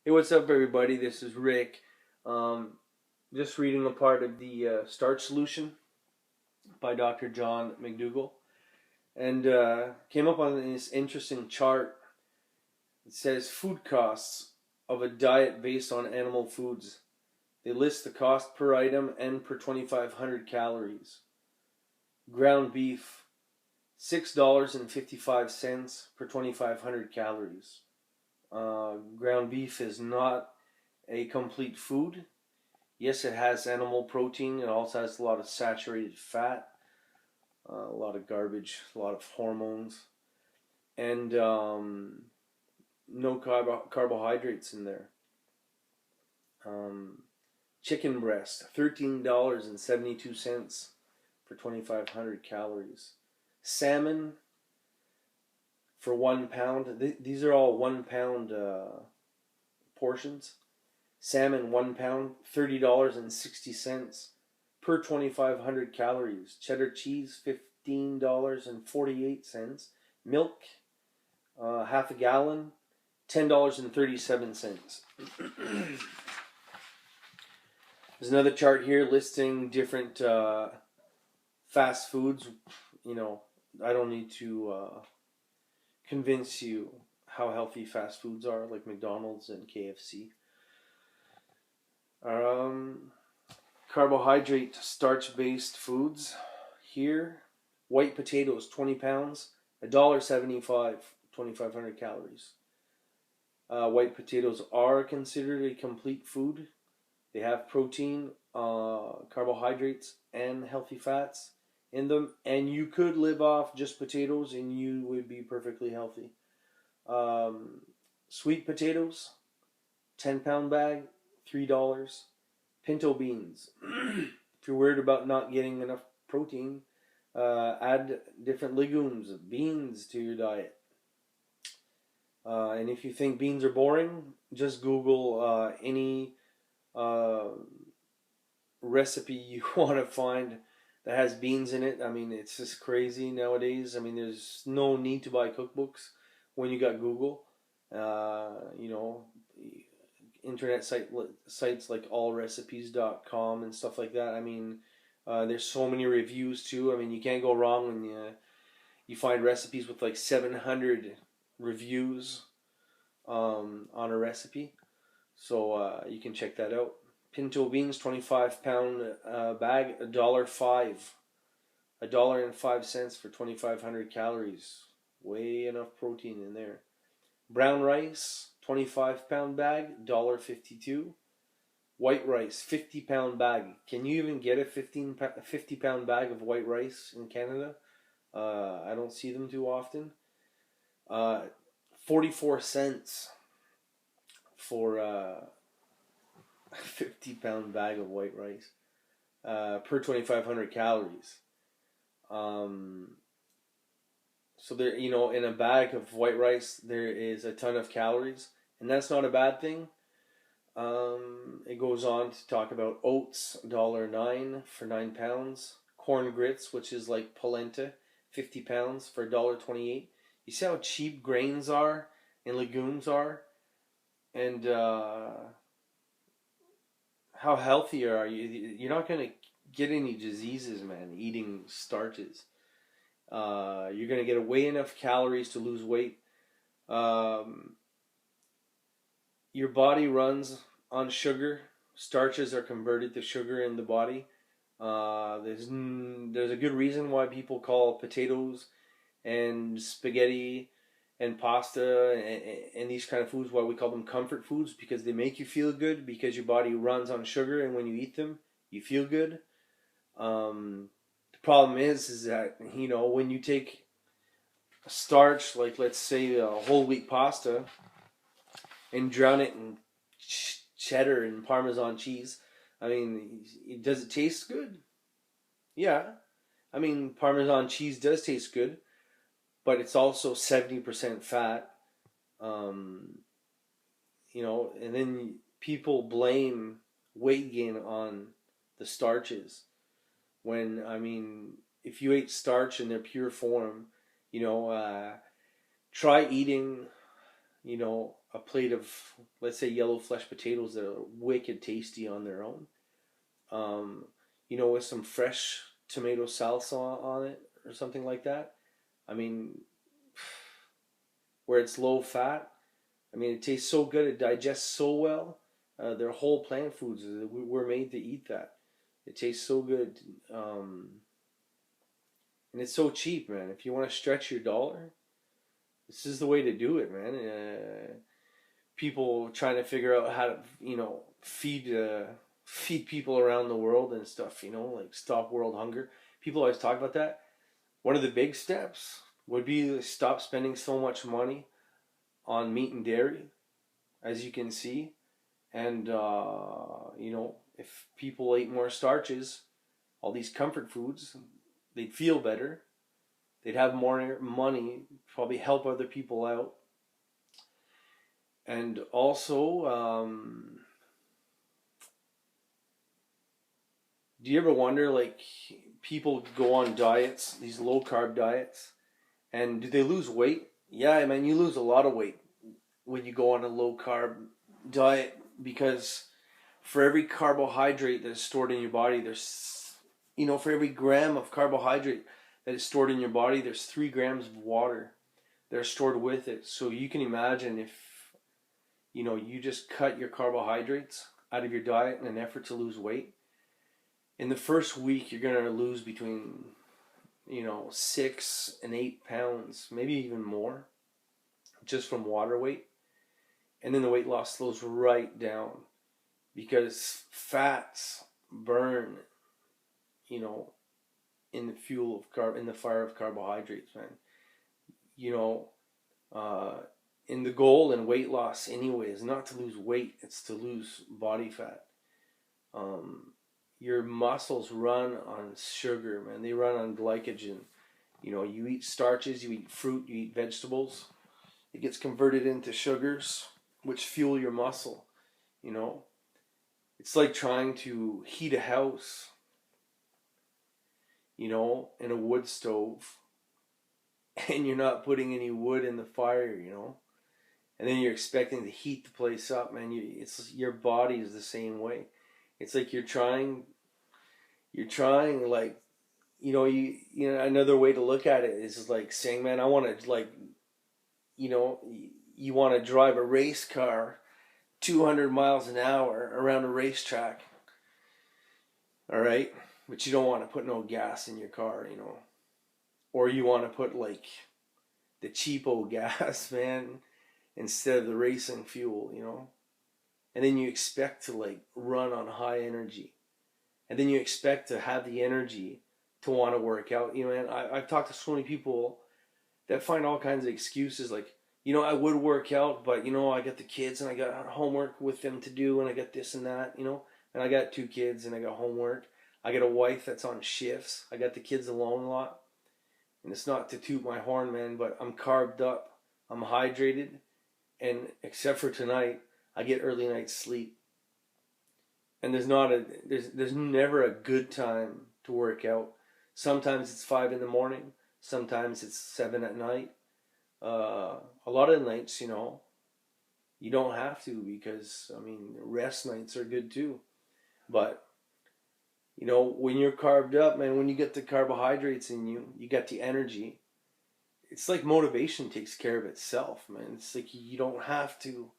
Hey, what's up, everybody? This is Rick. Um, just reading a part of the Starch Solution by Dr. John McDougall, and came up on this interesting chart. It says food costs of a diet based on animal foods. They list the cost per item and per 2,500 calories. Ground beef, $6.55 per 2,500 calories. Ground beef is not a complete food. Yes, it has animal protein. It also has a lot of saturated fat, a lot of garbage, a lot of hormones, and no carbohydrates in there. Chicken breast, $13.72 for 2,500 calories. Salmon for 1 pound. These are all 1 pound portions. Salmon 1 pound, $30.60 per 2,500 calories. Cheddar cheese, $15.48. Milk, half a gallon, $10.37. There's another chart here listing different fast foods. I don't need to convince you how healthy fast foods are, like McDonald's and KFC. Carbohydrate, starch-based foods here. White potatoes, 20 pounds, $1.75, 2,500 calories. White potatoes are considered a complete food. They have protein, carbohydrates, and healthy fats in them. And you could live off just potatoes and you would be perfectly healthy. Sweet potatoes, 10-pound bag, $3. Pinto beans. If you're worried about not getting enough protein, add different legumes, beans to your diet. And if you think beans are boring, just Google any recipe you want to find that has beans in it. I mean, it's just crazy nowadays. I mean, there's no need to buy cookbooks when you got Google. Internet sites like allrecipes.com and stuff like that. I mean, there's so many reviews too. I mean, you can't go wrong when you find recipes with like 700 reviews on a recipe. So you can check that out. Pinto beans, 25-pound bag, $1.05. $1.05 for 2,500 calories. Way enough protein in there. Brown rice, 25-pound bag, $1.52. White rice, 50-pound bag. Can you even get a 50-pound bag of white rice in Canada? I don't see them too often. 44 cents for a 50-pound bag of white rice per 2,500 calories. So there, in a bag of white rice, there is a ton of calories, and that's not a bad thing. It goes on to talk about oats, $1.09 for 9 pounds. Corn grits, which is like polenta, 50 pounds for $1.28. You see how cheap grains are and legumes are, and how healthy are you? You're not gonna get any diseases, man, eating starches. You're going to get way enough calories to lose weight. Your body runs on sugar. Starches are converted to sugar in the body. There's a good reason why people call potatoes and spaghetti and pasta and these kind of foods, why we call them comfort foods, because they make you feel good, because your body runs on sugar, and when you eat them, you feel good. The problem is that, when you take a starch, like let's say a whole wheat pasta, and drown it in cheddar and Parmesan cheese, I mean, does it taste good? Yeah. I mean, Parmesan cheese does taste good, but it's also 70% fat. And then people blame weight gain on the starches. When, I mean, if you ate starch in their pure form, try eating, a plate of, let's say yellow flesh potatoes that are wicked tasty on their own. You know, with some fresh tomato salsa on it or something like that. I mean, where it's low fat. I mean, it tastes so good. It digests so well. They're whole plant foods. We're made to eat that. It tastes so good. And it's so cheap, man. If you want to stretch your dollar, this is the way to do it, man. People trying to figure out how to, feed people around the world and stuff, like stop world hunger. People always talk about that. One of the big steps would be to stop spending so much money on meat and dairy, as you can see. And, if people ate more starches, all these comfort foods, they'd feel better. They'd have more money, probably help other people out. And also, do you ever wonder, like, people go on diets, these low carb diets, and do they lose weight? Yeah, man, you lose a lot of weight when you go on a low carb diet, because for every carbohydrate that is stored in your body, for every gram of carbohydrate that is stored in your body, there's 3 grams of water that are stored with it. So you can imagine if, you just cut your carbohydrates out of your diet in an effort to lose weight. In the first week, you're going to lose between, 6 and 8 pounds, maybe even more, just from water weight. And then the weight loss slows right down, because fats burn, in the fire of carbohydrates, man. In the goal in weight loss anyway is not to lose weight, it's to lose body fat. Your muscles run on sugar, man. They run on glycogen. You eat starches, you eat fruit, you eat vegetables. It gets converted into sugars, which fuel your muscle. It's like trying to heat a house, in a wood stove, and you're not putting any wood in the fire, and then you're expecting to heat the place up, man. Your body is the same way. It's like you're trying like, another way to look at it is like saying, man, I want to, like, you want to drive a race car 200 miles an hour around a racetrack, all right? But you don't want to put no gas in your car, or you want to put, like, the cheapo gas, man, instead of the racing fuel, and then you expect to, like, run on high energy, and then you expect to have the energy to want to work out. And I've talked to so many people that find all kinds of excuses, like, I would work out, but, I got the kids and I got homework with them to do, and I got this and that, and I got 2 kids and I got homework. I got a wife that's on shifts. I got the kids alone a lot. And it's not to toot my horn, man, but I'm carbed up. I'm hydrated. And except for tonight, I get early night sleep. And there's never a good time to work out. Sometimes it's 5 in the morning. Sometimes it's 7 at night. A lot of nights, you don't have to, because, rest nights are good too. But, when you're carved up, man, when you get the carbohydrates in you, you got the energy. It's like motivation takes care of itself, man. It's like you don't have to,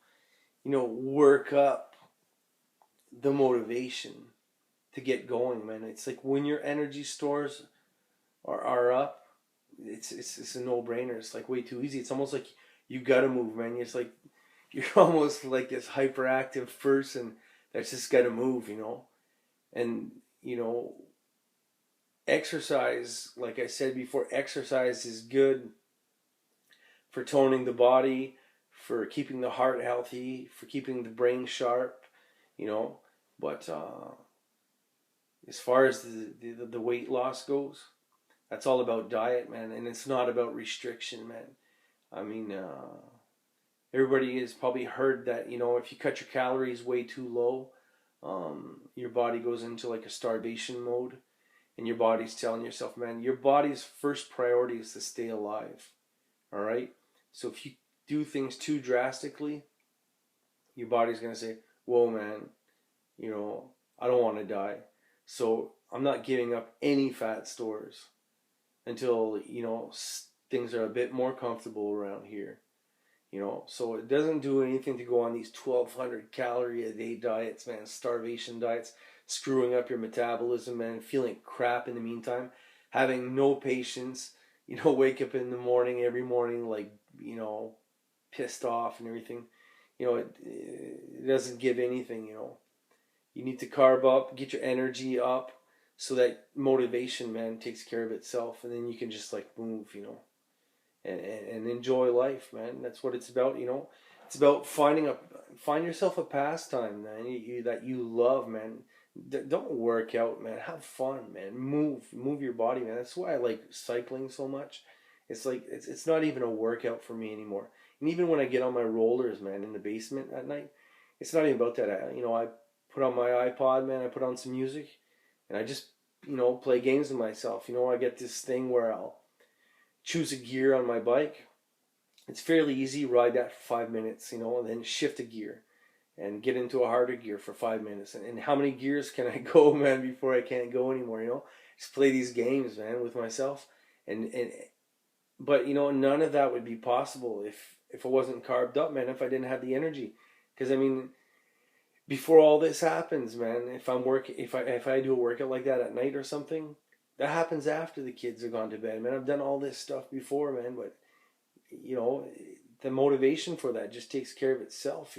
work up the motivation to get going, man. It's like when your energy stores are up, it's a no-brainer. It's like way too easy. It's almost like you gotta move, man. It's like you're almost like this hyperactive person that's just gotta move, And, exercise, like I said before, exercise is good for toning the body, for keeping the heart healthy, for keeping the brain sharp, But as far as the weight loss goes, that's all about diet, man. And it's not about restriction, man. Everybody has probably heard that, if you cut your calories way too low, your body goes into like a starvation mode, and your body's telling yourself, man, your body's first priority is to stay alive. All right. So if you do things too drastically, your body's going to say, whoa, man, I don't want to die. So I'm not giving up any fat stores until, things are a bit more comfortable around here. So it doesn't do anything to go on these 1,200 calorie a day diets, man, starvation diets, screwing up your metabolism, man, feeling crap in the meantime, having no patience, wake up in the morning every morning like, pissed off and everything. It doesn't give anything. You need to carb up, get your energy up, so that motivation, man, takes care of itself, and then you can just like move, and enjoy life, man. That's what it's about, It's about find yourself a pastime, man, that you love, man. Don't work out, man. Have fun, man. Move your body, man. That's why I like cycling so much. It's like it's not even a workout for me anymore. And even when I get on my rollers, man, in the basement at night, it's not even about that. I put on my iPod, man. I put on some music, and I just play games with myself. I get this thing where I'll choose a gear on my bike. It's fairly easy. Ride that for 5 minutes, and then shift a gear and get into a harder gear for 5 minutes. And how many gears can I go, man, before I can't go anymore? Just play these games, man, with myself. But none of that would be possible if I wasn't carved up, man. If I didn't have the energy, because before all this happens, man, if I do a workout like that at night or something, that happens after the kids are gone to bed, man. I've done all this stuff before, man, but the motivation for that just takes care of itself,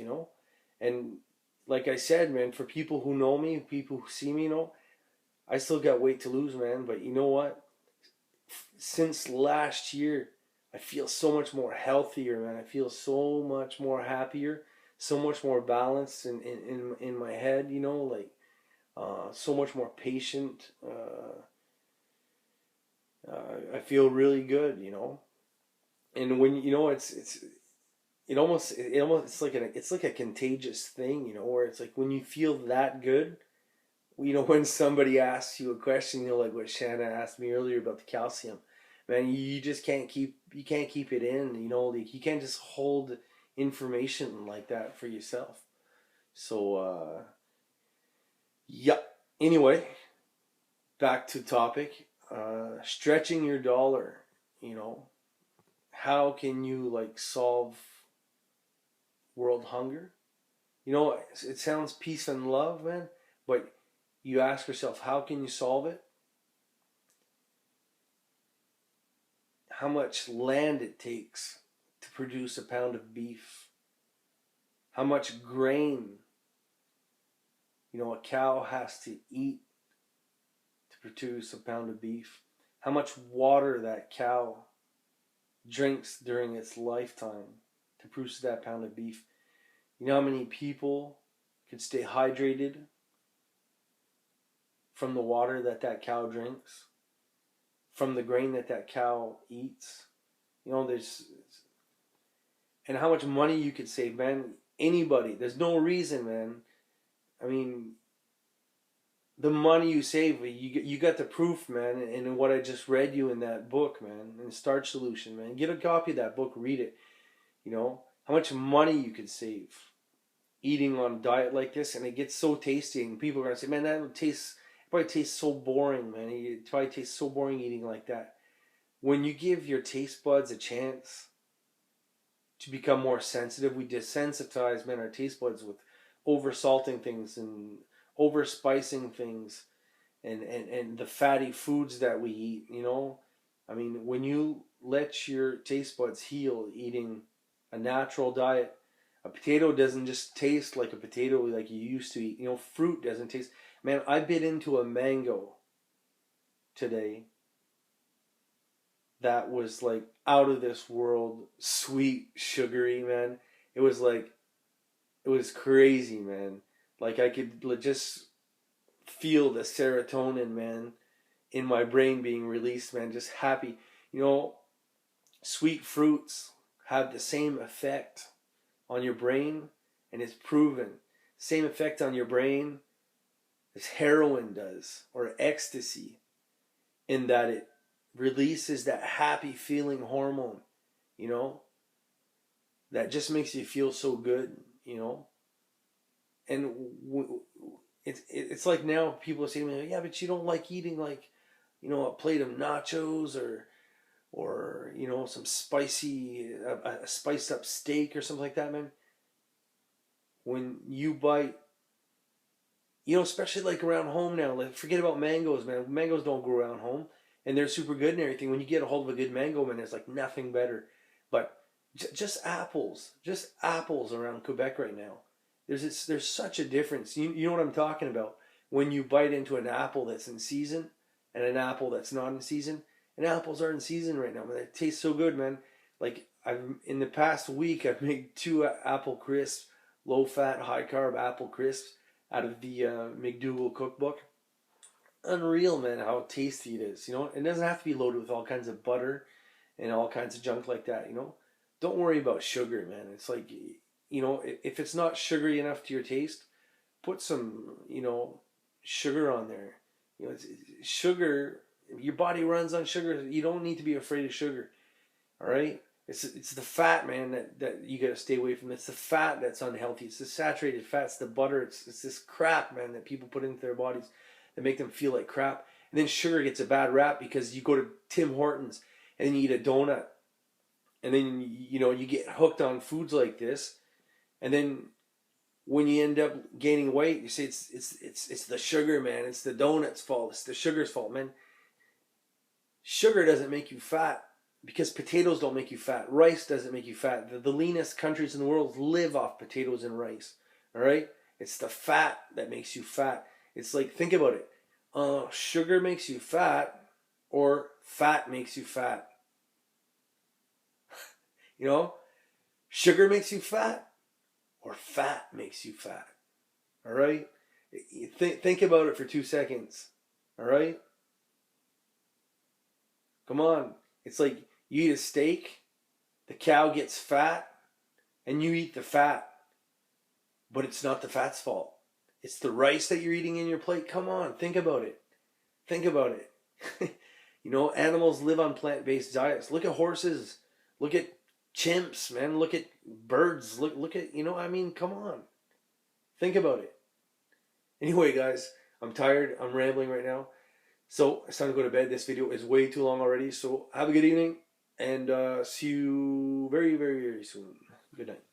And like I said, man, for people who know me, people who see me, I still got weight to lose, man. But you know what? Since last year, I feel so much more healthier, man. I feel so much more happier, so much more balanced in my head, like so much more patient. I feel really good, And when it's like a contagious thing, where it's like when you feel that good, when somebody asks you a question, like what Shanna asked me earlier about the calcium, man, you just can't keep it in, like you can't just hold information like that for yourself. So yeah. Anyway, back to topic. Stretching your dollar, how can you like solve world hunger? It sounds peace and love, man, but you ask yourself, how can you solve it? How much land it takes to produce a pound of beef? How much grain, a cow has to eat to produce a pound of beef? How much water that cow drinks during its lifetime to produce that pound of beef? You know how many people could stay hydrated from the water that cow drinks, from the grain that cow eats? And how much money you could save, man. Anybody, there's no reason, man. The money you save, you got the proof, man, and what I just read you in that book, man, in Starch Solution, man. Get a copy of that book, read it. How much money you could save eating on a diet like this, and it gets so tasty, and people are gonna say, man, it probably tastes so boring, man. It probably tastes so boring eating like that. When you give your taste buds a chance to become more sensitive, we desensitize, man, our taste buds with over salting things and over spicing things and the fatty foods that we eat, when you let your taste buds heal eating a natural diet, a potato doesn't just taste like a potato like you used to eat. Fruit doesn't taste. Man, I bit into a mango today that was like out of this world, sweet, sugary, man. It was crazy, man. Like I could just feel the serotonin, man, in my brain being released, man. Just happy. Sweet fruits have the same effect on your brain, and it's proven. Same effect on your brain as heroin does, or ecstasy, in that it releases that happy feeling hormone, that just makes you feel so good, And it's like now people are saying, yeah, but you don't like eating like, a plate of nachos or some spicy a spiced up steak or something like that, man. When you bite, especially like around home now, like forget about mangoes, man. Mangoes don't grow around home, and they're super good and everything. When you get a hold of a good mango, man, it's like nothing better. But just apples around Quebec right now. There's such a difference. You know what I'm talking about when you bite into an apple that's in season and an apple that's not in season. And apples are in season right now, man. They taste so good, man. Like I've in the past week, I've made two apple crisps, low fat, high carb apple crisps out of the McDougal cookbook. Unreal, man, how tasty it is. It doesn't have to be loaded with all kinds of butter and all kinds of junk like that. Don't worry about sugar, man. It's like, if it's not sugary enough to your taste, put some, sugar on there. Sugar. Your body runs on sugar. You don't need to be afraid of sugar. All right. It's the fat, man, that you got to stay away from. It's the fat that's unhealthy. It's the saturated fat. It's the butter. It's this crap, man, that people put into their bodies that make them feel like crap. And then sugar gets a bad rap because you go to Tim Hortons and you eat a donut, and then you get hooked on foods like this, and then when you end up gaining weight, you say it's the sugar, man. It's the donut's fault. It's the sugar's fault, man. Sugar doesn't make you fat. Because potatoes don't make you fat. Rice doesn't make you fat. The leanest countries in the world live off potatoes and rice. All right? It's the fat that makes you fat. It's like, think about it. Sugar makes you fat or fat makes you fat. Sugar makes you fat or fat makes you fat. All right? Think about it for 2 seconds. All right? Come on. It's like you eat a steak, the cow gets fat, and you eat the fat. But it's not the fat's fault. It's the rice that you're eating in your plate. Come on, think about it. Think about it. Animals live on plant-based diets. Look at horses. Look at chimps, man. Look at birds. Look at, come on. Think about it. Anyway, guys, I'm tired. I'm rambling right now. So it's time to go to bed. This video is way too long already. So have a good evening and see you very, very, very soon. Good night.